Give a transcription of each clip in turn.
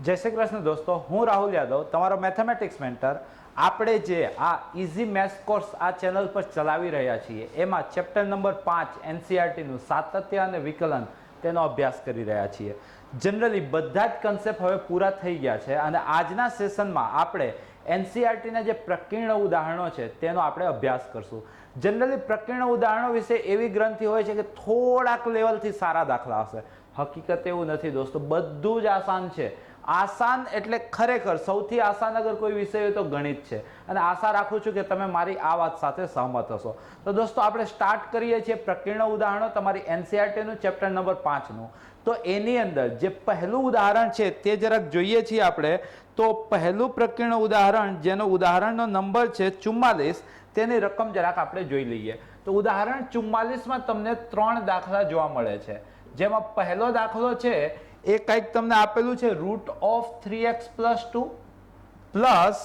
જય શ્રી કૃષ્ણ દોસ્તો, હું રાહુલ યાદવ, તમારો મેથેમેટિક્સ મેન્ટર. આપણે જે આ ઇઝી મેથ્સ કોર્સ આ ચેનલ પર ચલાવી રહ્યા છીએ એમાં ચેપ્ટર નંબર 5 એનસીઈઆરટીનું સાતત્ય અને વિકલન તેનો અભ્યાસ કરી રહ્યા છીએ. જનરલી બધા જ કન્સેપ્ટ હવે પૂરા થઈ ગયા છે અને આજના સેશનમાં આપણે એનસીઈઆરટીના જે પ્રકીર્ણ ઉદાહરણો છે તેનો આપણે અભ્યાસ કરશું. જનરલી પ્રકીર્ણ ઉદાહરણો વિશે એવી ગ્રંથિ હોય છે કે થોડાક લેવલથી સારા દાખલા હશે. હકીકત એવું નથી દોસ્તો, બધું જ આસાન છે. આસાન એટલે ખરેખર સૌથી આસાન અગર કોઈ વિષય હોય તો ગણિત છે અને આશા રાખું છું કે તમે મારી આ વાત સાથે સહમત હશો. તો દોસ્તો આપણે સ્ટાર્ટ કરીએ છીએ પ્રકીર્ણ ઉદાહરણો તમારી એનસીઈઆરટીનું ચેપ્ટર નંબર 5નું. તો એની અંદર જે પહેલું ઉદાહરણ છે તે જરાક જોઈએ છીએ આપણે. તો પહેલું પ્રકીર્ણ ઉદાહરણ જેનો ઉદાહરણનો નંબર છે 44, તેની રકમ જરાક આપણે જોઈ લઈએ. તો ઉદાહરણ 44માં તમને 3 દાખલા જોવા મળે છે. જેમાં પહેલો દાખલો છે એ કંઈક તમને આપેલું છે √3x + 2 પ્લસ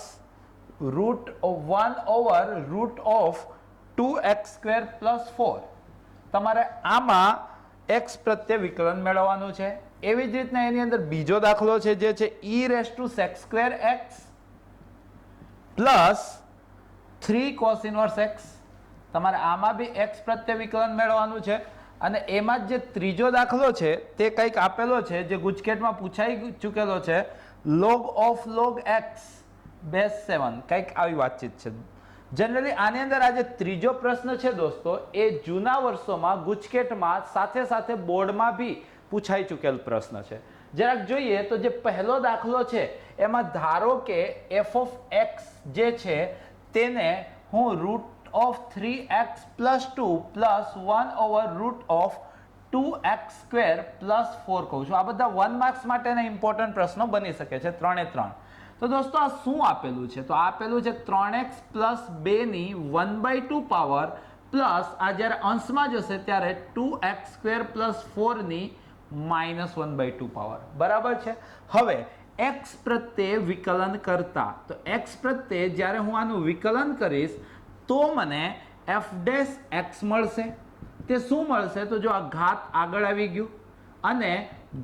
√1/√2x² + 4. તમારે આમાં x પ્રત્યે વિકલન મેળવવાનું છે. એવી જ રીતના એની અંદર બીજો દાખલો છે જે છે e⁻²x પ્લસ 3 cos 1x. તમારે આમાં બી x પ્રત્યે વિકલન મેળવવાનું છે. અને એમાં જે ત્રીજો દાખલો છે તે કંઈક આપેલો છે જે ગુજકેટમાં પૂછાઈ ચૂકેલો છે log x બેઝ 7, કંઈક આવી વાતચીત છે. જનરલી આની અંદર આ જે ત્રીજો પ્રશ્ન છે દોસ્તો એ જૂના વર્ષોમાં ગુજકેટમાં સાથે સાથે બોર્ડમાં બી પૂછાઈ ચૂકેલ પ્રશ્ન છે. જરાક જોઈએ તો જે પહેલો દાખલો છે એમાં ધારો કે f(x) જે છે તેને હું √3x + 2 પ્લસ 1/√2x² + 4 કહું છું. આ બધા 1 માર્ક્સ માટેના ઇમ્પોર્ટન્ટ પ્રશ્નો બની શકે છે, 3 એ 3. તો દોસ્તો આ શું આપેલું છે? તો આપેલું છે 3x + 2 ની 1/2 પાવર પ્લસ આ જ્યારે અંશમાં જશે ત્યારે 2x² + 4 ની -1/2 પાવર. બરાબર છે. હવે x પ્રત્યે વિકલન કરતા, તો x પ્રત્યે જ્યારે હું આનું વિકલન કરીશ તો મને f' મળશે. તે શું મળશે? તો જો આ ઘાત આગળ આવી ગયું અને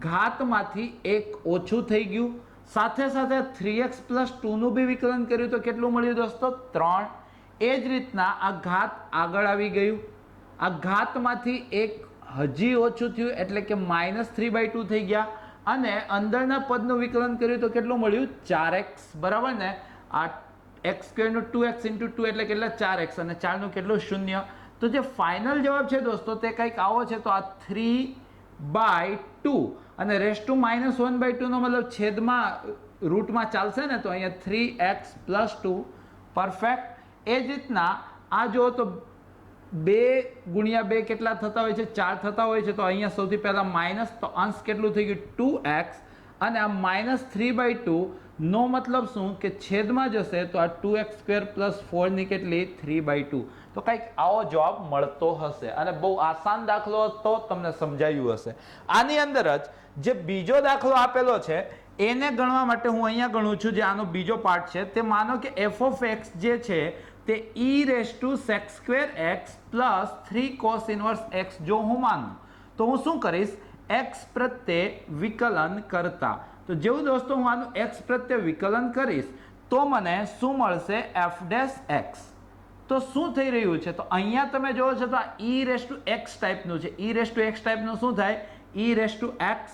ઘાતમાંથી 1 ઓછું થઈ ગયું. સાથે સાથે 3x + 2 નું બી વિકલન કર્યું તો કેટલું મળ્યું દોસ્તો? 3. એ જ રીતના આ ઘાત આગળ આવી ગયું, આ ઘાતમાંથી 1 હજી ઓછું થયું એટલે કે -3/2 થઈ ગયા અને અંદરના પદનું વિકલન કર્યું તો કેટલું મળ્યું? 4x. બરાબર ને? આ x² નું 2x × 2 એટલે કેટલા? 4x અને 4 નું કેટલું? 0. તો જે ફાઇનલ જવાબ છે દોસ્તો તે કંઈક આવો છે. તો આ 3/2 અને (-1/2) નો મતલબ છેદમાં રૂટમાં ચાલશે ને, તો અહીંયા 3x + 2. પરફેક્ટ. એ જ રીતના આ જો તો 2 × 2 કેટલા થતા હોય છે? 4 થતા હોય છે. તો અહીંયા સૌથી પહેલા માઇનસ, તો અંશ કેટલું થઈ ગયું? 2x અને આ -3/2 નો મતલબ શું કે છેદમાં જશે તો આ 2x² + 4 ની કેટલી? 3/2. તો કંઈક આવો જવાબ મળતો હશે અને બહુ આસાન દાખલો હતો, તમને સમજાયું હશે. આની અંદર જ જે બીજો દાખલો આપેલો છે એને ગણવા માટે હું અહીંયા ગણું છું. જે આનો બીજો પાર્ટ છે તે માનો કે f(x) જે છે તે e⁻²x પ્લસ 3 cos 1x જો હું માનું તો હું શું કરીશ? x પ્રત્યે વિકલન કરતા. તો જેવું દોસ્તો હું આનું x પ્રત્યે વિકલન કરીશ તો મને શું મળશે? f'(x). તો શું થઈ રહ્યું છે? તો અહીંયા તમે જોવો છો તો આ e⁻x ટાઈપનું છે. e⁻x ટાઈપનું શું થાય? e⁻x.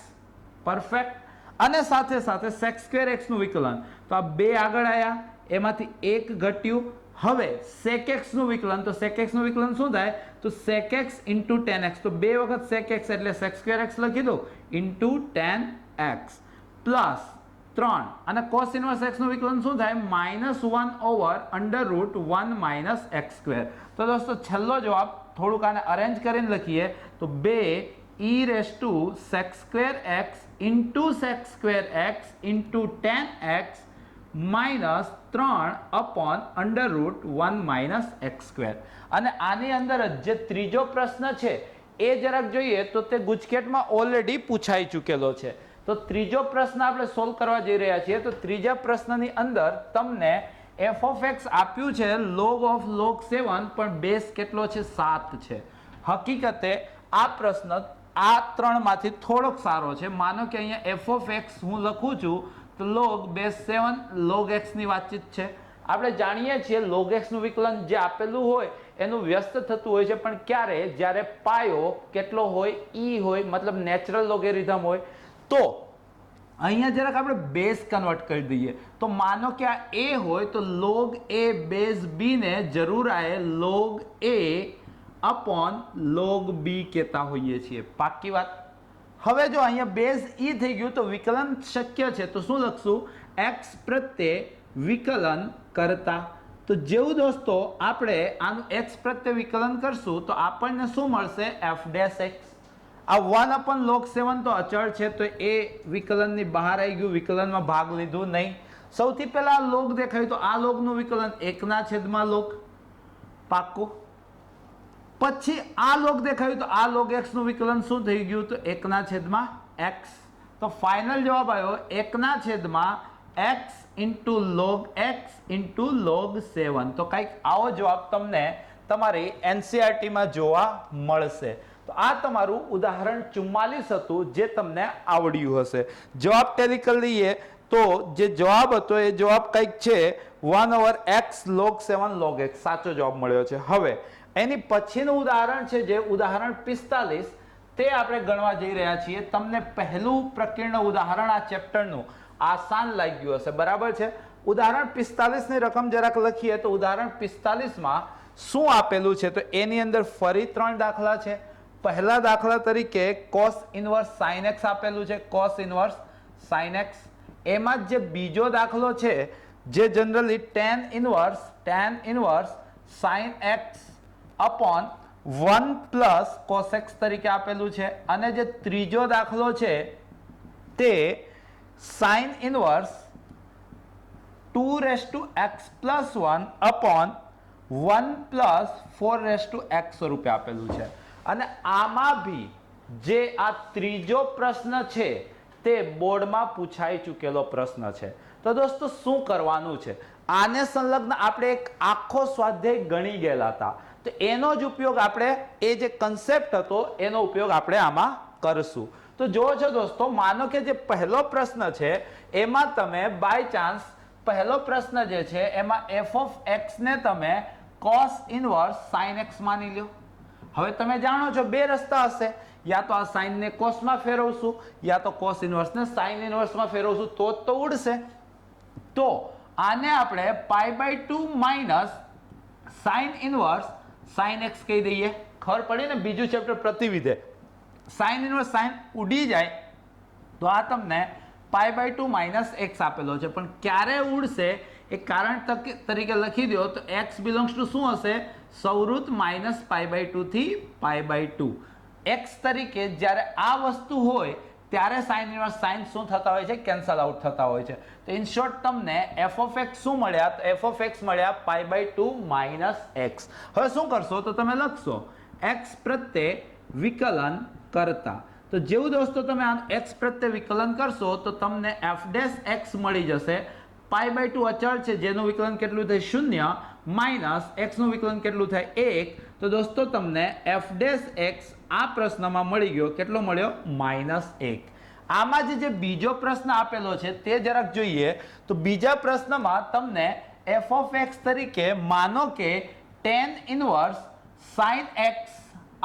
પરફેક્ટ. અને સાથે સાથે sec²x નું વિકલન. તો આ 2 આગળ આવ્યા, એમાંથી 1 ઘટ્યું. હવે sec(x) નું વિકલન. તો sec(x) નું વિકલન શું થાય? તો sec(x) × tan x. તો 2 વખત sec(x) એટલે sec²x લખી દો × tan x પ્લસ 3 અને cos 1x નું વિકલન શું થાય? -1/√1 - x². તો દોસ્તો છેલ્લો જવાબ થોડુંક આને અરેન્જ કરીને લખીએ તો 2 e⁻sec²x × sec²x × tan x -3/√1 - x². અને આની અંદર જે ત્રીજો પ્રશ્ન છે એ જરાક જોઈએ તો તે ગુજકેટમાં ઓલરેડી પૂછાઈ ચૂકેલો છે. તો ત્રીજો પ્રશ્ન આપણે સોલ્વ કરવા જઈ રહ્યા છીએ. તો ત્રીજા પ્રશ્નની અંદર તમને f(x) આપ્યું છે log 7, પણ બેઝ કેટલો છે? 7 છે. હકીકતે આ પ્રશ્ન આ ત્રણમાંથી થોડોક સારો છે. માનો કે અહીંયા f(x) હું લખું છું તો log બેઝ 7 log x ની વાતચીત છે. આપણે જાણીએ છીએ log x નું વિકલન જે આપેલું હોય એનું વ્યસ્ત થતું હોય છે, પણ ક્યારે? જ્યારે પાયો કેટલો હોય? e હોય, મતલબ નેચરલ લોગેરિધમ હોય. તો અહીંયા જરાક આપણે બેઝ કન્વર્ટ કરી દઈએ. તો માનો કે આ a હોય તો log a બેઝ b ને જરૂર આए log a upon log b કહેતા હોઈએ છીએ. પાક્કી વાત. હવે જો અહીંયા બેઝ e થઈ ગયું તો વિકલન શક્ય છે. તો શું લખશું? x પ્રત્યે વિકલન કરતા. તો જેવું દોસ્તો આપણે આનું x પ્રત્યે વિકલન કરશું તો આપણને શું મળશે? f dash x. આ 1/log7 તો અચળ છે, તો એ વિકલનની બહાર આવી ગયું, વિકલનમાં ભાગ લીધું નહીં. સૌથી પહેલા log દેખાયું તો આ logનું વિકલન 1/log. પાક્કું. પછી આ log દેખાયું તો આ log x નું વિકલન શું થઈ ગયું? તો 1/x. તો ફાઇનલ જવાબ આવ્યો 1/x into log x into log 7. તો કંઈક આવો જવાબ તમને તમારી NCERT માં જોવા મળશે. તો આ તમારું ઉદાહરણ 44 હતું જે તમને આવડ્યું હશે. જવાબ ટેલી કરી લઈએ તો જે જવાબ હતો એ જવાબ કંઈક છે 1/x log 7 log x. સાચો જવાબ મળ્યો છે. હવે એની પછીનું ઉદાહરણ છે જે ઉદાહરણ 45 તે આપણે ગણવા જઈ રહ્યા છીએ. તમને પહેલું પ્રકીર્ણ ઉદાહરણ આ ચેપ્ટરનું આસાન લાગ્યું હશે, બરાબર છે. ઉદાહરણ 45 ની રકમ જરાક લખીએ તો ઉદાહરણ 45 માં શું આપેલું છે? તો એની અંદર ફરી 3 દાખલા છે. પહેલા દાખલા તરીકે cos ઇનવર્સ sin x આપેલું છે. cos inverse sin x. એમાં જે બીજો દાખલો છે જે generally tan inverse sin x upon 1 + cos x તરીકે આપેલું છે. અને જે ત્રીજો દાખલો છે તે sin inverse 2x + 1 upon 1 + 4x સ્વરૂપે આપેલું છે. અને આમાં બી જે આ ત્રીજો પ્રશ્ન છે તે બોર્ડમાં પૂછાઈ ચૂકેલો પ્રશ્ન છે. તો દોસ્તો શું કરવાનું છે? આને સંલગ્ન આપણે એક આખો સ્વાધ્યાય ગણી ગયેલા હતા, તો એનો જ ઉપયોગ આપણે એ જે કન્સેપ્ટ હતો એનો ઉપયોગ આપણે આમાં કરશું. તો જુઓ છો દોસ્તો, માનો કે જે પહેલો પ્રશ્ન છે એમાં તમે બાય ચાન્સ પહેલો પ્રશ્ન જે છે એમાં f of x ને તમે cos ઇનવર્સ sin x માની લ્યો. હવે તમે જાણો છો બે રસ્તા હશે, યા તો આ sin ને cos માં ફેરવશું, યા તો cos ઇનવર્સ ને sin ઇનવર્સ માં ફેરવશું, તો ઉડશે. તો આને આપણે π/2 minus sin inverse sin x કહી દઈએ. ખબર પડી ને? બીજું ચેપ્ટર પ્રતિવિધેય. sin ઇનવર્સ sin ઉડી જાય તો આ તમને π/2 માઇનસ x આપેલો છે, પણ ક્યારે ઉડશે એ કારણ તરીકે લખી દો. તો x બિલોંગ્સ ટુ શું હશે? સૌરુત માઇનસ π/2 થી π/2. x તરીકે જ્યારે આ વસ્તુ હોય ત્યારે sin ઇનવર્સ sin શું થતા હોય છે? કેન્સલ આઉટ થતા હોય છે. તો ઇન શોર્ટ તમને f of x શું મળ્યા? તો f of x મળ્યા π/2 માઇનસ x. હવે શું કરશો? તો તમે લખશો x પ્રત્યે વિકલન કરતા. તો જેવું દોસ્તો તમે આ x પ્રત્યે વિકલન કરશો તો તમને f ડેશ x મળી જશે. π/2 અચળ છે જેનું વિકલન કેટલું થાય? 0 માઇનસ x નું વિકલન કેટલું થાય? 1. તો દોસ્તો તમને f ડેશ x આ પ્રશ્નમાં મળી ગયો. કેટલો મળ્યો? -1. આમાં જે બીજો પ્રશ્ન આપેલો છે તે જરાક જોઈએ. તો બીજા પ્રશ્નમાં તમને f of x તરીકે માનો કે tan inverse sin x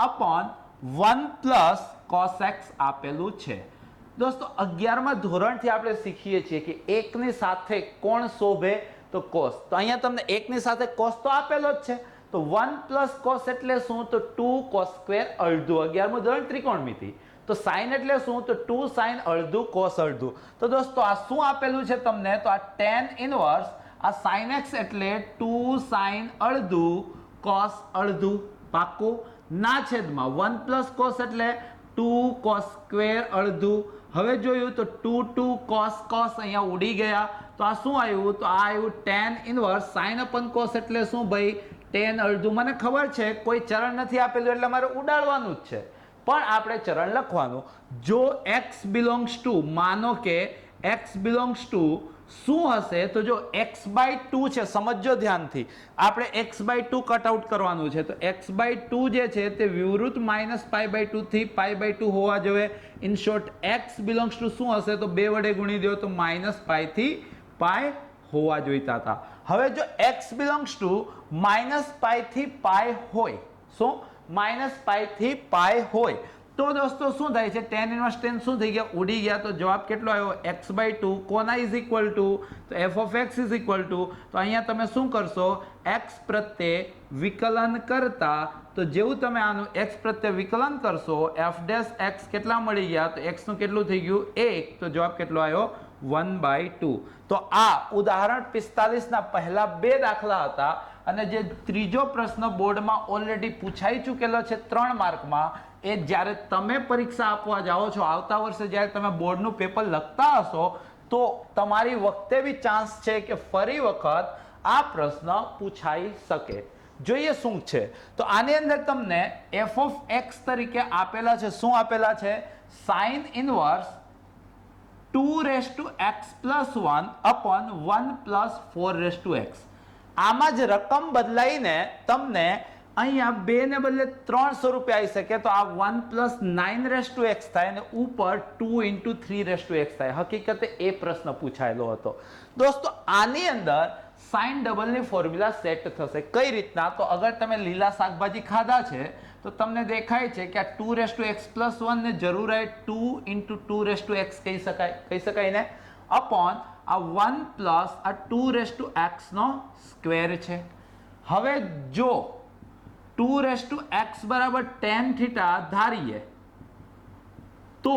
upon 1 + cos x આપેલું છે. દોસ્તો 11મા ધોરણથી આપણે શીખીએ છીએ કે એકની સાથે કોણ શોભે? તો cos. તો અહીંયા તમને એકની સાથે cos તો આપેલો જ છે. તો 1 + cos એટલે શું? તો 2 cos² અડધું. 11મું ધોરણ ત્રિકોણમિતિ. તો sin એટલે શું? તો 2 sin અડધું cos અડધું. તો દોસ્તો આ શું આપેલું છે તમને? તો આ tan ઇનવર્સ આ sin x એટલે 2 sin અડધું cos અડધું. પાક્કું. ના છેદમાં 1 + cos એટલે 2 cos² અડધું. હવે જોયું તો 2 cos અહીંયા ઉડી ગયા. તો આ શું આવ્યું? તો આ આવ્યું tan inverse sin upon cos એટલે શું ભાઈ? tan અડધું. મને ખબર છે કોઈ ચરણ નથી આપેલું એટલે મારે ઉડાડવાનું જ છે, પણ આપણે ચરણ લખવાનું. જો x બિલોંગ્સ ટુ, માનો કે x બિલોંગ્સ ટુ શું હશે તો જો x/2 છે, સમજજો ધ્યાનથી, આપણે x/2 કટ આઉટ કરવાનું છે, તો x/2 જે છે તે વિવૃત -π/2 થી π/2 હોવા જોઈએ. In short x belongs to શું હશે તો 2 વડે ગુણી દો તો -π થી π હોવા જોઈતા હતા. હવે જો x બિલોંગ્સ ટુ -π થી π હોય, શું -π થી π હોય તો દોસ્તો શું થાય છે, tan ઇન્વર્સ tan શું થઈ ગયા, ઉડી ગયા. તો જવાબ કેટલો આવ્યો, x/2 કોના ઇઝ ઇક્વલ ટુ, તો f(x) ઇઝ ઇક્વલ ટુ, તો અહીંયા તમે શું કરશો, x પ્રત્યે વિકલન કરતા, તો જેવું તમે આનું x પ્રત્યે વિકલન કરશો f' કેટલા મળી ગયા, તો x નું કેટલું થઈ ગયું 1, તો જવાબ કેટલો આવ્યો 1/2. તો આ ઉદાહરણ 45 ના પહેલા 2 દાખલા હતા અને જે ત્રીજો પ્રશ્ન બોર્ડમાં ઓલરેડી પૂછાઈ ચૂકેલો છે 3 માર્કમાં, એ જ્યારે તમે પરીક્ષા આપવા જાઓ છો, આવતા વર્ષે જ્યારે તમે બોર્ડનું પેપર લખતા હશો તો તમારી વખતે બી ચાન્સ છે કે ફરી વખત આ પ્રશ્ન પૂછાઈ શકે. જોઈએ શું છે, તો આની અંદર તમને f(x) તરીકે આપેલા છે, શું આપેલા છે, sin inverse 2x + 1 upon 1 + 4x. આમાં જ રકમ બદલાઈને તમને અહીંયા 2 ને બદલે 300 રૂપિયા આવી શકે, તો આ 1 + 9x થાય અને ઉપર 2 × 3x થાય. હકીકતે એ પ્રશ્ન પૂછાયેલો હતો. દોસ્તો આની અંદર સાઇન ડબલની ફોર્મ્યુલા સેટ થશે. કઈ રીતના, તો અગર તમે લીલા શાકભાજી ખાધા છે તો તમને દેખાય છે કે આ 2x + 1 ને જરૂર હોય 2 × 2x કહી શકાય ને, અપોન આ 1 પ્લસ આ 2x નો સ્ક્વેર છે. હવે જો 2x બરાબર tan θ ધારીએ તો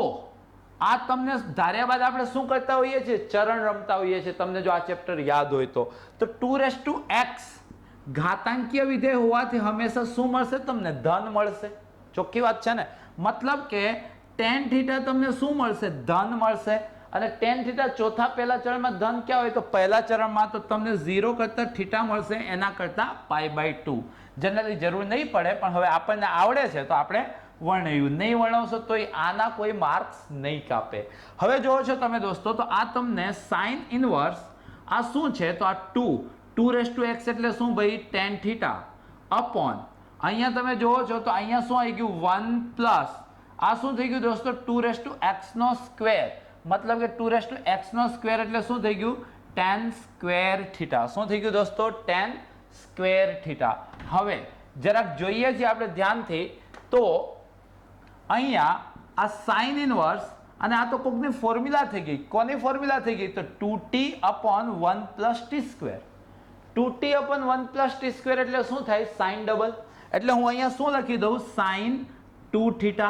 આ તમને ધાર્યા બાદ આપણે શું કરતા હોઈએ છીએ, ચરણ રમતા હોઈએ છીએ. તમને જો આ ચેપ્ટર યાદ હોય તો 2x ઘાતાંકીય વિધેય હોવાથી હંમેશા શું મળશે, તમને ધન મળશે. ચોખ્ખી વાત છે ને, મતલબ કે tan θ તમને શું મળશે, ધન મળશે. અને tan θ ચોથા પહેલા ચરણમાં ધન ક્યાં હોય, તો પહેલા ચરણમાં, તો તમને 0 કરતા θ મળશે, એના કરતા π/2. જનરલી જરૂર નહીં પડે, પણ હવે આપણને આવડે છે તો આપણે વર્ણવ્યું. નહીં વર્ણવશો તો આના કોઈ માર્ક્સ નહીં કાપે. હવે જોવો છો તમે દોસ્તો, તો આ તમને સાઇન ઇનવર્સ આ શું છે, તો આ 2x એટલે શું ભાઈ, tan θ અપોન અહીંયા તમે જોવો છો તો અહીંયા શું આવી ગયું 1 પ્લસ આ શું થઈ ગયું દોસ્તો, 2x નો સ્ક્વેર. મતલબ કે 2x નો સ્ક્વેર એટલે શું થઈ ગયું, tan સ્ક્વેર θ. શું થઈ ગયું દોસ્તો, tan સ્ક્વેર θ. હવે જરાક જોઈએ છીએ આપણે ધ્યાનથી, તો અહીંયા આ સાઇન ઇનવર્સ અને આ તો કોકની ફોર્મ્યુલા થઈ ગઈ. કોની ફોર્મ્યુલા થઈ ગઈ, તો 2t upon 1 plus t². 2t upon 1 plus t² એટલે શું થાય, સાઇન ડબલ. એટલે હું અહીંયા શું લખી દઉં, સાઇન 2θ.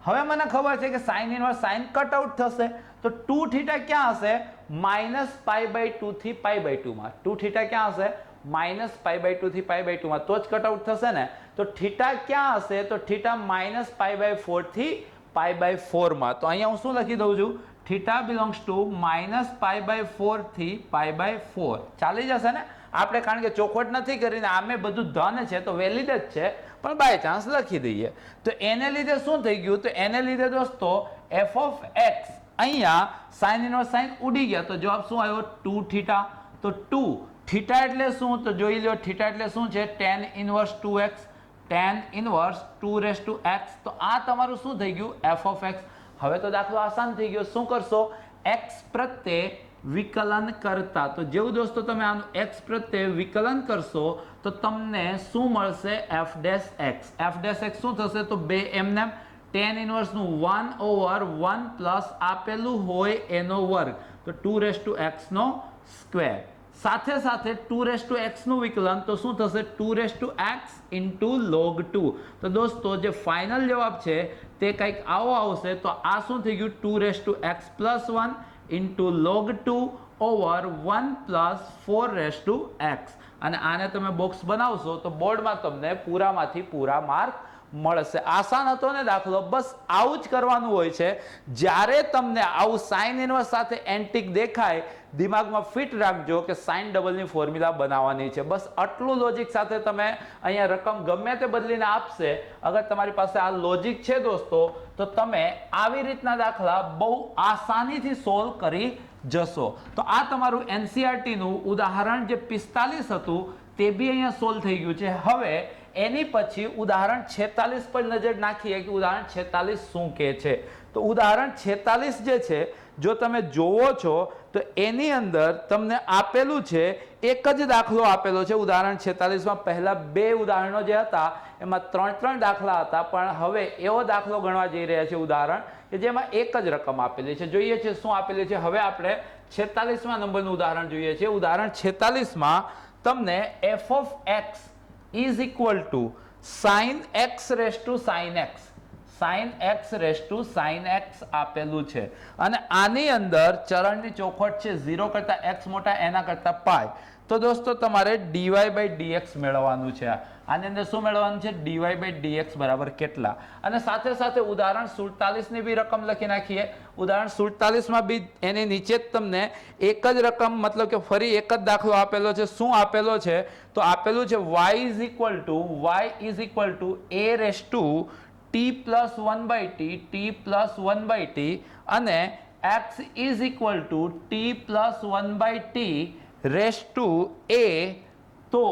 હવે મને ખબર છે કે sine inverse sine cut out થશે, તો 2θ ક્યાં હશે, -π/2 થી π/2 માં. 2θ ક્યાં હશે, -π/2 થી π/2 માં, તો જ કટ આઉટ થશે ને. તો θ ક્યાં હશે, તો θ -π/4 થી π/4 માં. તો અહીંયા હું શું લખી દઉં છું, θ બિલોંગ્સ ટુ -π/4 થી π/4. ચાલી જશે ને આપણે, કારણ કે ચોખવટ નથી કરીને, આમે બધું ધન છે તો વેલિડ જ છે, પણ બાય ચાન્સ લખી દઈએ. તો એને લીધે શું થઈ ગયું, તો એને લીધે દોસ્તો f(x) અહીંયા સાઇન ઇનવર્સ સાઇન ઉડી ગયા, તો જવાબ શું આવ્યો, 2θ. તો 2θ એટલે શું, તો જોઈ લો, θ એટલે શું છે, tan inverse 2x, tan inverse 2x. તો આ તમારું શું થઈ ગયું, f(x). હવે તો દાખલો આસાન થઈ ગયો. શું કરશો, x પ્રત્યે વિકલન કરતા, તો જેવું દોસ્તો તમે આનું x પ્રત્યે વિકલન કરશો તો તમને શું મળશે, f'(x). f'(x) શું થશે, તો 2 એમને tan ઇનવર્સ નું 1/1 પ્લસ આપેલું હોય એનો વર્ગ, તો 2x નો સ્ક્વેર. સાથે સાથે 2x નું વિકલન, તો શું થશે, 2x into log 2. તો દોસ્તો જે ફાઇનલ જવાબ છે તે કંઈક આવો આવશે. તો આ શું થઈ ગયું, 2x + 1 into log 2 over 1 plus 4x. અને આને તમે બોક્સ બનાવશો તો બોર્ડમાં તમને પૂરામાંથી પૂરા માર્ક મળશે. આસાન હતો ને દાખલો? બસ આવું જ કરવાનું હોય છે. જ્યારે તમને આવું સાઇન ઇનવર્સ સાથે એન્ટિક દેખાય, દિમાગમાં ફિટ રાખજો કે સાઇન ડબલની ફોર્મ્યુલા બનાવવાની છે. બસ આટલું લોજિક સાથે તમે અહીંયા રકમ ગમે તે બદલીને આપશે. અગર તમારી પાસે આ લોજિક છે દોસ્તો, તો તમે આવી રીતના દાખલા બહુ આસાનીથી સોલ્વ કરી જશો. તો આ તમારું એનસીઆરટીનું ઉદાહરણ જે 45 હતું તે બી અહીંયા સોલ્વ થઈ ગયું છે. હવે એની પછી ઉદાહરણ 46 પર નજર નાખીએ કે ઉદાહરણ 46 શું કહે છે. તો ઉદાહરણ 46 જે છે, જો તમે જોવો છો તો એની અંદર તમને આપેલું છે, એક જ દાખલો આપેલો છે ઉદાહરણ 46 માં. પહેલા બે ઉદાહરણો જે હતા એમાં 3 દાખલા હતા, પણ હવે એવો દાખલો ગણવા જઈ રહ્યા છે ઉદાહરણ કે જેમાં એક જ રકમ આપેલી છે. જોઈએ છે શું આપેલી છે. હવે આપણે 46મા નંબરનું ઉદાહરણ જોઈએ છીએ. ઉદાહરણ 46માં તમને f of x is equal to sin x raised to sin x, sin x raised to sin x આપેલું છે. અને આની અંદર ચરણની ચોખવટ છે 0 કરતા x મોટા એના કરતા પાઈ. તો દોસ્તો તમારે dy by dx મેળવવાનું છે. આની અંદર શું મેળવવાનું છે? dy by dx બરાબર કેટલા. અને સાથે સાથે ઉદાહરણ 47 ની બી રકમ લખી નાખીએ. ઉદાહરણ 47 માં બી એની નીચે જ તમને એક જ રકમ, મતલબ કે ફરી એક જ દાખલો આપેલો છે. શું આપેલો છે? તો આપેલું છે y is equal to a raised to t plus 1 by t, t plus 1 by t, અને x is equal to t plus 1 by t raised to a. તો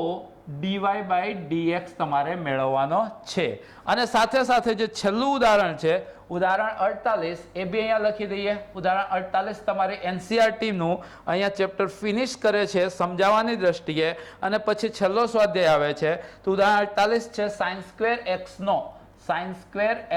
dy by dx તમારે મેળવવાનો છે. અને સાથે સાથે જે છેલ્લું ઉદાહરણ છે, ઉદાહરણ 48, એ બી અહીંયા લખી દઈએ. ઉદાહરણ 48 તમારે એનસીઆરટી નું અહીંયા ચેપ્ટર ફિનિશ કરે છે સમજાવવાની દ્રષ્ટિએ, અને પછી છેલ્લો સ્વાધ્યાય આવે છે. તો ઉદાહરણ 48 છે sin square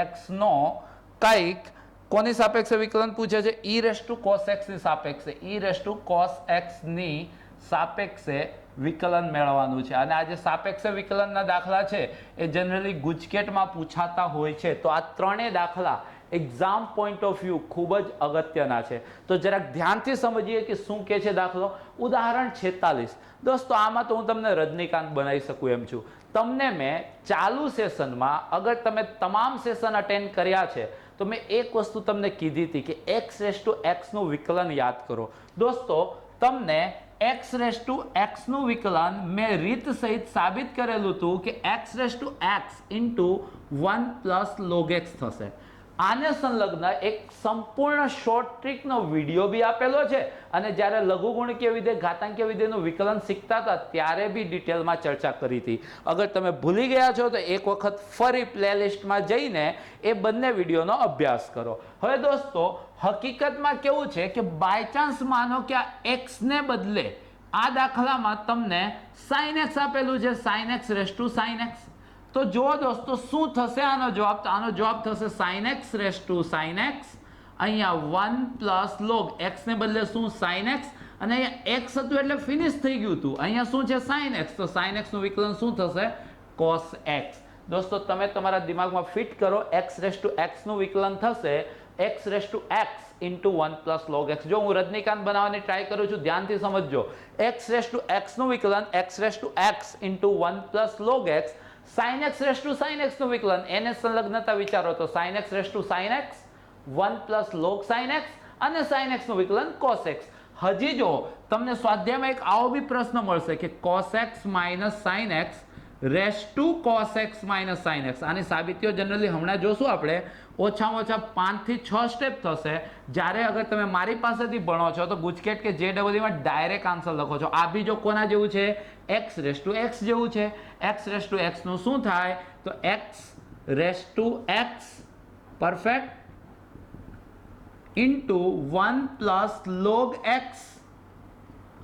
x નો કંઈક કોની સાપેક્ષે વિકલન પૂછે છે? e raised to cos x ની સાપેક્ષે, e raised to cos x ની સાપેક્ષે વિકલન મેળવવાનું છે. અને આ જે સાપેક્ષ વિકલનના દાખલા છે એ જનરલી ગુજકેટમાં પૂછાતા હોય છે. તો આ ત્રણેય દાખલા એક્ઝામ પોઈન્ટ ઓફ વ્યૂ ખૂબ જ અગત્યના છે. તો જરાક ધ્યાનથી સમજીએ કે શું કહે છે દાખલો. ઉદાહરણ 46 દોસ્તો, આમાં તો હું તમને રજનીકાંત બનાવી શકું એમ છું. તમને મેં ચાલુ સેશનમાં, અગર તમે તમામ સેશન અટેન્ડ કર્યા છે, તો મેં એક વસ્તુ તમને કીધી હતી કે x raised to x નું વિકલન યાદ કરો. દોસ્તો તમને x raised to x નું વિકલન મેં રીત સહિત સાબિત કરેલું હતું કે x raised to x into 1 plus log x થશે. આને સંલગ્ન એક સંપૂર્ણ શોર્ટ ટ્રીકનો વિડીયો બી આપેલો છે. અને જ્યારે લઘુગુણકીય વિધેય, ઘાતાંકીય વિધેયનું વિકલન શીખતા હતા ત્યારે બી ડિટેલમાં ચર્ચા કરી હતી. અગર તમે ભૂલી ગયા છો તો એક વખત ફરી પ્લેલિસ્ટમાં જઈને એ બંને વિડીયોનો અભ્યાસ કરો. હવે દોસ્તો, હકીકતમાં કેવું છે કે બાય ચાન્સ માનો કે આ x ને બદલે આ દાખલામાં તમને sin x આપેલું છે, sin x raised to sin x. તો જો દોસ્તો શું થશે આનો જવાબ? તો આનો જવાબ થશે sin x raised to sin x, અહીંયા 1 plus log x ને બદલે શું? sin x, અને અહીંયા x હતું એટલે ફિનિશ થઈ ગયું હતું. અહીંયા શું છે? sin x. તો sin x નું વિકલન શું થશે? cos x. દોસ્તો તમે તમારા દિમાગમાં ફિટ કરો, x raised to x નું વિકલન થશે x raised to x into 1 plus log x. જો હું રજનીકાંત બનાવવાની ટ્રાય કરું છું, ધ્યાનથી સમજજો. x raised to x નું વિકલન x raised to x into 1 plus log x, sin x raised to sin x નું વિકલન એને સંલગ્નતા વિચારો તો sin x raised to sin x, 1 plus log sin x, અને sin x નું વિકલન cos x. હજી જો તમને સ્વાધ્યાયમાં એક આવો બી પ્રશ્ન મળશે કે cos x minus sin x raised to cos x minus sin x. આની સાબિતીઓ જનરલી હમણાં જોશું આપણે. ઓછામાં ઓછા 5 થી 6 સ્ટેપ થશે. જ્યારે અગર તમે મારી પાસેથી ભણો છો તો ગુજકેટ કે JEE માં ડાયરેક્ટ આન્સર લખો છો. આ બી જો કોના જેવું છે? x raised to x જેવું છે. x raised to x નું શું થાય? તો x raised to x perfect into 1 plus log x.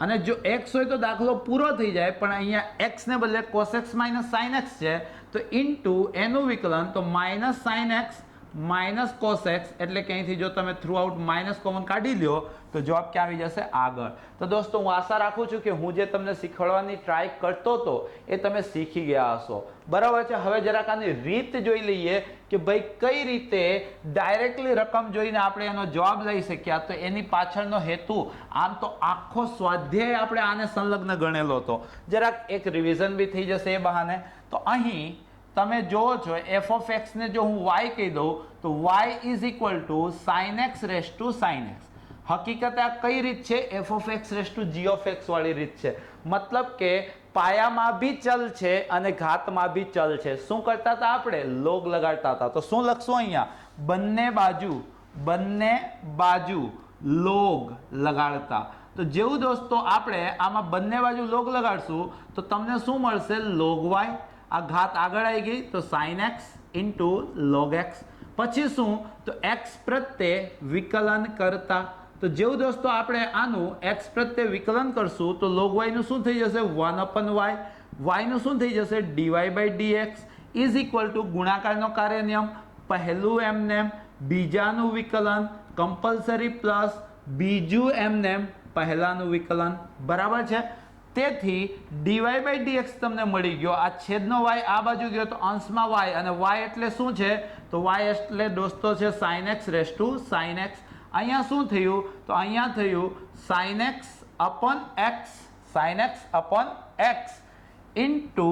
અને જો x હોય તો દાખલો પૂરો થઈ જાય, પણ અહીંયા x ને બદલે cos x minus sin x છે, તો ઇન્ટુ એનું વિકલન તો minus sin x minus cos x, એટલે કે અહીંથી જો તમે થ્રુ આઉટ માઇનસ કોમન કાઢી લ્યો તો જવાબ ક્યાં આવી જશે? આગળ. તો દોસ્તો હું આશા રાખું છું કે હું જે તમને શીખવાડવાની ટ્રાય કરતો હતો એ તમે શીખી ગયા હશો. બરાબર છે. હવે જરાક આની રીત જોઈ લઈએ કે ભાઈ કઈ રીતે ડાયરેક્ટલી રકમ જોઈને આપણે એનો જવાબ લઈ શક્યા. તો એની પાછળનો હેતુ, આમ તો આખો સ્વાધ્યાય આપણે આને સંલગ્ન ગણેલો હતો. જરાક એક રિવિઝન બી થઈ જશે એ બહાને. તો અહીં તમે જોવો છો એફ ઓફ એક્સ ને જો હું વાય કહી દઉં તો y is equal to sine x raise to sine x. હકીકતે આ કઈ રીત છે? F of x raise to g of x વાળી રીત છે. મતલબ કે પાયામાં બી ચલ છે અને ઘાતમાં બી ચલ છે. શું કરતા હતા આપણે? લોગ લગાડતા હતા. તો શું લખશું અહીંયા? બંને બાજુ લોગ લગાડતા. તો જેવું દોસ્તો આપણે આમાં બંને બાજુ લોગ લગાડશું તો તમને શું મળશે? Log y. આ ઘાત આગળ આવી ગઈ તો sine x into log x. પછી શું? તો એક્સ પ્રત્યે વિકલન કરતા. તો જેવું દોસ્તો આપણે આનું એક્સ પ્રત્યે વિકલન કરશું તો લોગ વાય નું શું થઈ જશે? 1/y. વાય નું શું થઈ જશે? dy by dx is equal to ગુણાકારનો કાર્ય નિયમ, પહેલું એમનેમ, બીજાનું વિકલન કમ્પલસરી પ્લસ બીજું એમનેમ પહેલાનું વિકલન. બરાબર છે. તેથી dy બાય dx તમને મળી ગયો. આ છેદનો y આ બાજુ ગયો તો અંશમાં y, અને y એટલે શું છે? તો y એટલે દોસ્તો છે sin x raise to sin x. અહીંયા શું થયું? તો અહીંયા થયું sin x upon x into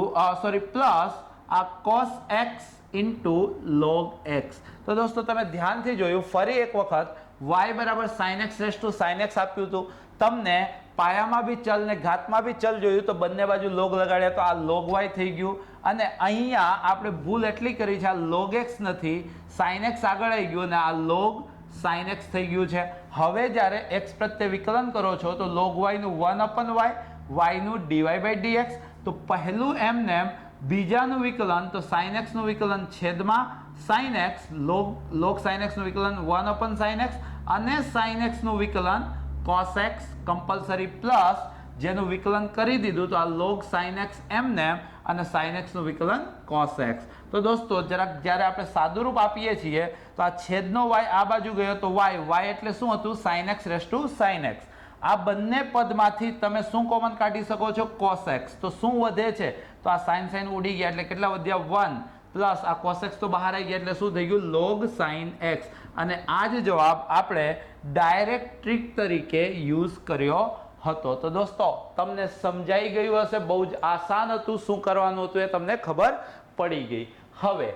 plus આ cos x into log x. તો દોસ્તો તમે ધ્યાનથી જોયું. ફરી એક વખત y બરાબર sin x raise to sin x આપ્યું હતું. તમને પાયામાં બી ચલ ને ઘાતમાં બી ચલ જોયું તો બંને બાજુ લોગ લગાડ્યા તો આ log y થઈ ગયું. અને અહીંયા આપણે ભૂલ એટલી કરી છે, આ log x નથી, sin x આગળ આવી ગયું અને આ log sin x થઈ ગયું છે. હવે જ્યારે x પ્રત્યે વિકલન કરો છો તો log y નું 1/y, y નું dy બાય dx. તો પહેલું એમનેમ, બીજાનું વિકલન તો sin x નું વિકલન છેદમાં sin x, log sin x નું વિકલન 1/sin x, અને sin x નું વિકલન cos x કમ્પલસરી પ્લસ જેનું વિકલન કરી દીધું તો આ log sin x એમનેમ અને sin x નું વિકલન cos x. તો દોસ્તો જરાક જ્યારે આપણે સાદુરૂપ આપીએ છીએ તો આ છેદનો y આ બાજુ ગયો તો y એટલે શું હતું? sin x raise to sin x. આ બંને પદમાંથી તમે શું કોમન કાઢી શકો છો? cos x. તો શું વધે છે? તો આ sin ઉડી ગયા એટલે કેટલા વધ્યા? 1 પ્લસ આ cos x તો બહાર આવી ગયા એટલે શું થઈ ગયું? log sin x. અને આ જ જવાબ આપણે ડાયરેક્ટ ટ્રીક તરીકે યુઝ કર્યો હતો. તો દોસ્તો તમને સમજાઈ ગયું હશે. બહુ જ આસાન હતું. શું કરવાનું હતું એ તમને ખબર પડી ગઈ. હવે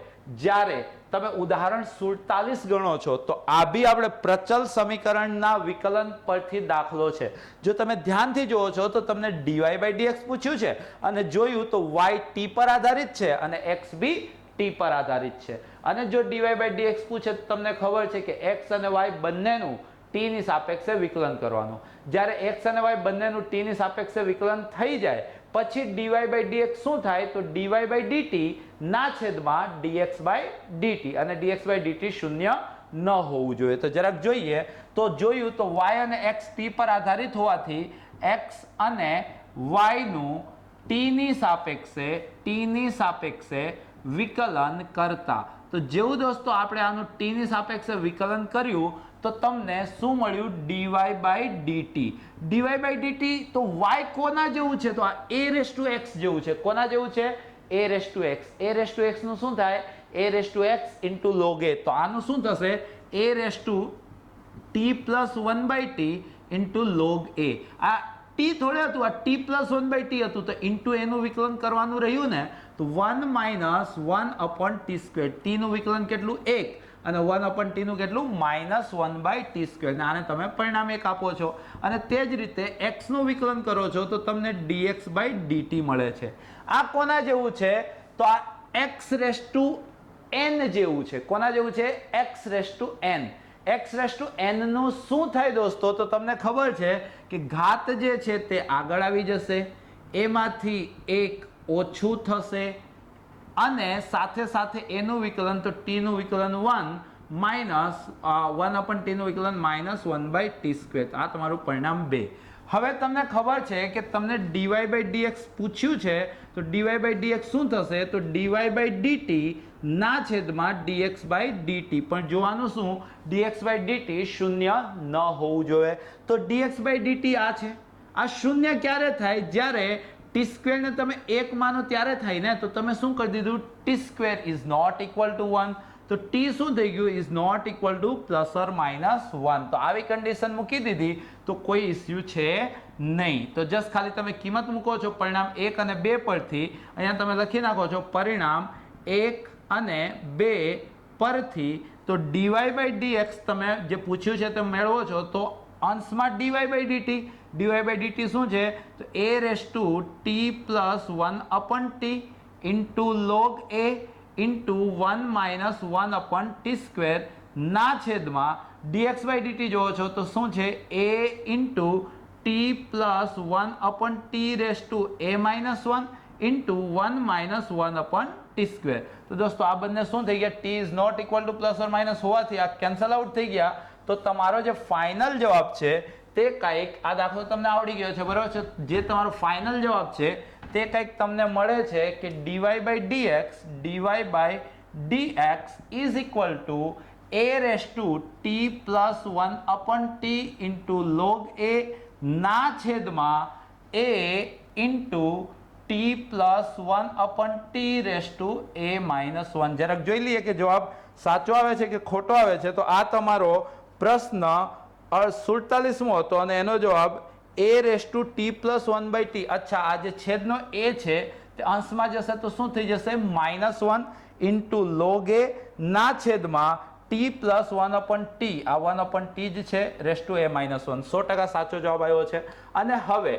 જ્યારે તમે ઉદાહરણ 47 ગણો છો તો આ બી આપણે પ્રચલ સમીકરણના વિકલન પરથી દાખલો છે. જો તમે ધ્યાનથી જુઓ છો તો તમને dy બાય dx પૂછ્યું છે અને જોયું તો y t પર આધારિત છે અને x બી t પર આધારિત છે. અને જો dy બાય dx પૂછે તો તમને ખબર છે કે x અને y બંનેનું t ની સાપેક્ષે વિકલન કરવાનું. જ્યારે x અને y બંનેનું t ની સાપેક્ષે વિકલન થઈ જાય પછી dy બાય dx શું થાય? તો dy બાય dt ના છેદમાં dx બાય dt, અને dx બાય dt શૂન્ય ન હોવું જોઈએ. તો જરાક જોઈએ તો જોયું તો y અને x t પર આધારિત હોવાથી x અને y નું t ની સાપેક્ષે વિકલન કરતા. તો જેવું દોસ્તો આપણે આનું t ની સાપેક્ષે વિકલન કર્યું તો તમને શું મળ્યું? dy by dt. dy by dt તો y કોના જેવું છે? તો આ a રેસ ટુ x જેવું છે. કોના જેવું છે? a raise two x. a raise two x નું શું થાય? a raise two x into log a. તો આનું શું થશે? a raise two t plus 1/t into log a. આ t થોડે હતું, આ t પ્લસ 1/t હતું તો ઇન્ટુ એનું વિકલન કરવાનું રહ્યું ને. તો 1 માઇનસ 1/t². t નું વિકલન કેટલું? 1, અને 1/t નું કેટલું? -1/t². આને તમે પરિણામ 1 આપો છો. અને તે જ રીતે x નું વિકલન કરો છો તો તમને dx બાય dt મળે છે. આ કોના જેવું છે? તો આ x રેસ ટુ n જેવું છે. કોના જેવું છે? x raise to n. x raise to n નું શું થાય દોસ્તો? તો તમને ખબર છે કે ઘાત જે છે તે આગળ આવી જશે, એમાંથી 1 ઓછું થશે અને સાથે સાથે એનું વિકલન તો t નું વિકલન 1 માઇનસ 1/t નું વિકલન -1/t². આ તમારું પરિણામ 2. હવે તમને ખબર છે કે તમને dy બાય dx પૂછ્યું છે તો dy બાય dx શું થશે? તો dy બાય dt ના છેદમાં dx બાય dt. પણ જોવાનું શું? dx બાય dt શૂન્ય ન હોવું જોઈએ. તો dx બાય dt આ છે. આ શૂન્ય ક્યારે થાય? જ્યારે t² ને તમે 1 માનો ત્યારે થાય ને. તો તમે શું કરી દીધું? t² is not equal two 1. તો t શું થઈ ગયું? Is not equal to +or-1. તો આવી કન્ડિશન મૂકી દીધી તો કોઈ ઇસ્યુ છે નહીં. તો જસ્ટ ખાલી તમે કિંમત મૂકો છો પરિણામ 1 અને 2 પરથી. અહીંયા તમે લખી નાખો છો પરિણામ 1 અને 2 પરથી તો ડીવાય બાય ડીએક્સ તમે જે પૂછ્યું છે તે મેળવો છો તો અંશમાં ડીવાય બાય ડીટી શું છે તો a raise to t plus 1 upon t into log a into 1 minus 1 upon t square ના છેદમાં dx બાય dt જોવો છો તો શું છે a into t plus 1 upon t raise to a minus 1 into 1 minus 1 upon t square. તો દોસ્તો આ બંને શું થઈ ગયા t is not equal to plus or minus હોવાથી આ કેન્સલ આઉટ થઈ ગયા. તો તમારો જે ફાઇનલ જવાબ છે તે કંઈક આ દાખલો તમને આવડી ગયો છે બરાબર છે. જે તમારો ફાઇનલ જવાબ છે તે કંઈક તમને મળે છે કે dy by dx is equal to a raise to t plus 1 upon t into log a ના છેદમાં a into t plus 1 upon t raise to a minus 1. જરાક જોઈ લઈએ કે જવાબ સાચો આવે છે કે ખોટો આવે છે. તો આ તમારો પ્રશ્ન 47મો હતો અને એનો જવાબ a raise to t plus 1 by t. અચ્છા આ જે છેદનો a છે તે અંશમાં જશે તો શું થઈ જશે -1 ઇન્ટુ લોગ એ ના છેદમાં ટી પ્લસ 1 અપન ટી. આ 1 અપન ટી જ છે રેસ ટુ a માઇનસ 1. 100% સાચો જવાબ આવ્યો છે. અને હવે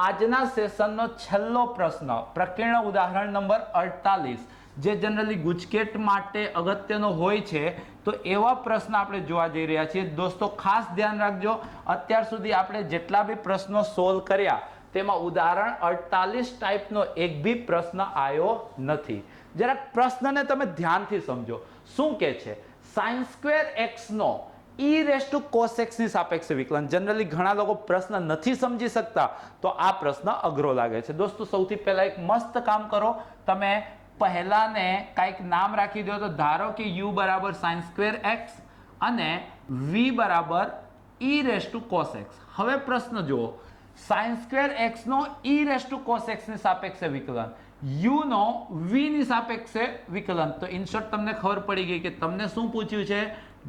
આજના સેશનનો છેલ્લો પ્રશ્ન પ્રકીર્ણ ઉદાહરણ નંબર 48 જે જનરલી ગુજકેટ માટે અગત્યનો હોય છે તો એવા પ્રશ્ન આપણે જોવા જઈ રહ્યા છીએ. દોસ્તો ખાસ ધ્યાન રાખજો અત્યાર સુધી આપણે જેટલા બી પ્રશ્નો સોલ્વ કર્યા તેમાં ઉદાહરણ 48 ટાઈપનો એક બી પ્રશ્ન આવ્યો નથી. જરાક પ્રશ્નને તમે ધ્યાનથી સમજો. શું કે છે sin સ્ક્વેર x નો e raise to cos x ની સાપેક્ષે વિકલન. જનરલી ઘણા લોકો પ્રશ્ન નથી સમજી શકતા તો આ પ્રશ્ન અઘરો લાગે છે. દોસ્તો સૌથી પહેલા એક મસ્ત કામ કરો, તમે પહેલાને કંઈક નામ રાખી દો. તો ધારો કે u બરાબર sin સ્ક્વેર x અને v બરાબર e raise to cos x. હવે પ્રશ્ન જુઓ, sin સ્ક્વેર x નો e raise to cos x ની સાપેક્ષે વિકલન, u નો v ની સાપેક્ષે વિકલન. તો ઇન શોર્ટ તમને ખબર પડી ગઈ કે તમને શું પૂછ્યું છે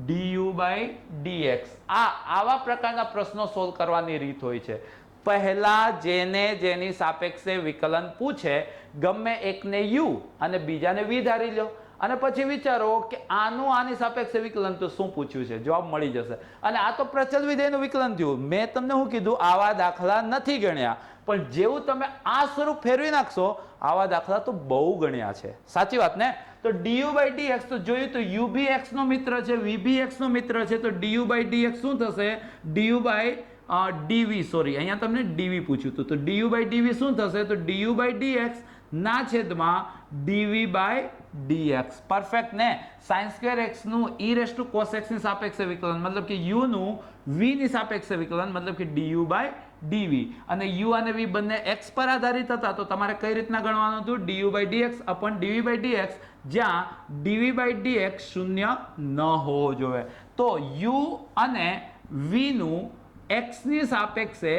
du બાય dx. આવા પ્રકારના પ્રશ્નો સોલ્વ કરવાની રીત હોય છે. પહેલા જેની સાપેક્ષે વિકલન પૂછે ગમે એકને u અને બીજાને v ધારી લો અને પછી વિચારો કે આની સાપેક્ષે વિકલન તો શું પૂછ્યું છે, જવાબ મળી જશે. અને આ તો પ્રચલ વિધેયનું વિકલન થયું. મેં તમને શું કીધું આવા દાખલા નથી ગણ્યા, પણ જેવું તમે આ સ્વરૂપ ફેરવી નાખશો આવા દાખલા તો બહુ ગણ્યા છે. સાચી વાત ને? તો du બાય dx તો જોયું તો u બી x નો મિત્ર છે, v બી x નો મિત્ર છે. તો du બાય dx શું થશે? du બાય dv, સોરી અહીંયા તમને dv પૂછ્યું હતું. તો du બાય dv શું થશે? તો du બાય dx ના છેદમાં dv બાય dx. પરફેક્ટ ને? sin સ્ક્વેર x નું e raise to cos x ની સાપેક્ષે વિકલન મતલબ કે u નું v ની સાપેક્ષે વિકલન મતલબ કે du બાય dv. અને u અને v બંને x પર આધારિત હતા તો તમારે કઈ રીતના ગણવાનું હતું? du by dx upon dv by dx, જ્યાં dv બાય dx શૂન્ય ન હોવો જોઈએ. તો u અને v નું x ની સાપેક્ષે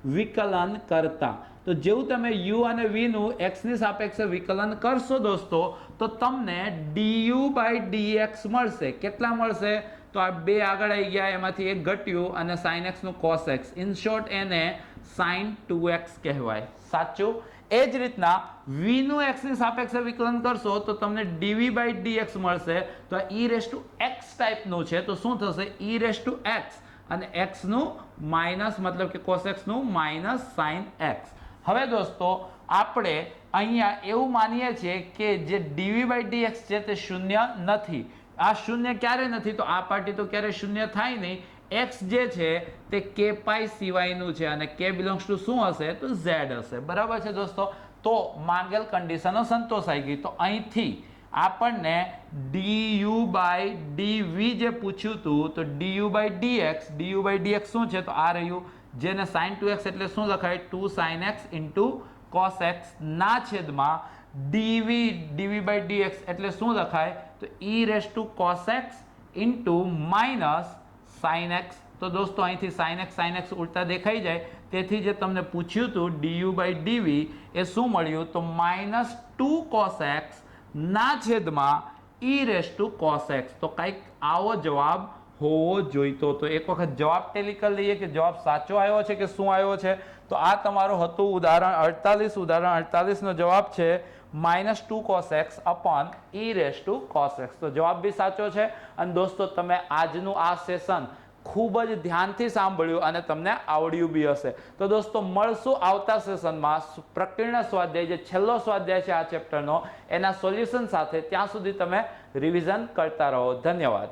વિકલન કરતા, તો જેવું તમે u અને v નું x ની સાપેક્ષે વિકલન કરશો દોસ્તો તો તમને du બાય dx મળશે. કેટલા મળશે? તો આ બે આગળ આવી ગયા, એમાંથી એક ઘટ્યું અને sin x નું cos x. ઇન શોર્ટ એને sin 2x કહેવાય. સાચું? એ જ રીતના v નું x ની સાપેક્ષે વિકલન કરશો તો તમને dv બાય dx મળશે. તો આ e રેસ ટુ x ટાઈપનું છે તો શું થશે? e રેસ ટુ x અને x નું માઇનસ મતલબ કે cos x નું માઇનસ sin x. હવે દોસ્તો આપણે અહીંયા એવું માનીએ છીએ કે જે dv બાય dx છે તે શૂન્ય નથી. આ શૂન્ય ક્યારે નથી? તો આ પાર્ટી તો ક્યારે શૂન્ય થાય નહીં. x જે છે તે k પાઈ સિવાયનું છે અને k બિલોંગ્સ ટુ શું હશે? તો z હશે. બરાબર છે દોસ્તો? તો માંગેલ કન્ડિશનો સંતોષાઈ ગઈ. તો અહીંથી આપણને du બાય dv જે પૂછ્યું હતું તો du બાય dx શું છે? તો આ રહ્યું, જેને sin 2x એટલે શું લખાય? 2 sin x into cos x ના છેદમાં dv બાય dx એટલે શું લખાય? તો e raise to cos x into minus sin x. તો દોસ્તો અહીંથી sin x ઉલટા દેખાઈ જાય, તેથી જે તમને પૂછ્યું હતું du બાય dv એ શું મળ્યું? તો -2 cos x ના છેદમાં e raise to cos x. તો કંઈક આવો જવાબ હોવો જોઈતો. તો એક વખત જવાબ ટેલી કરી લઈએ કે જવાબ સાચો આવ્યો છે કે શું આવ્યો છે. તો આ તમારું હતું ઉદાહરણ 48. ઉદાહરણ 48 નો જવાબ છે -2 cos x upon e raised to cos x. તો જવાબ બી સાચો છે. અને દોસ્તો તમે આજનું આ સેશન ખૂબ જ ધ્યાનથી સાંભળ્યું અને તમને આવડ્યું બી હશે. તો દોસ્તો મળશું આવતા સેશનમાં પ્રકીર્ણ સ્વાધ્યાય, જે છેલ્લો સ્વાધ્યાય છે આ ચેપ્ટરનો, એના સોલ્યુશન સાથે. ત્યાં સુધી તમે રિવિઝન કરતા રહો. ધન્યવાદ.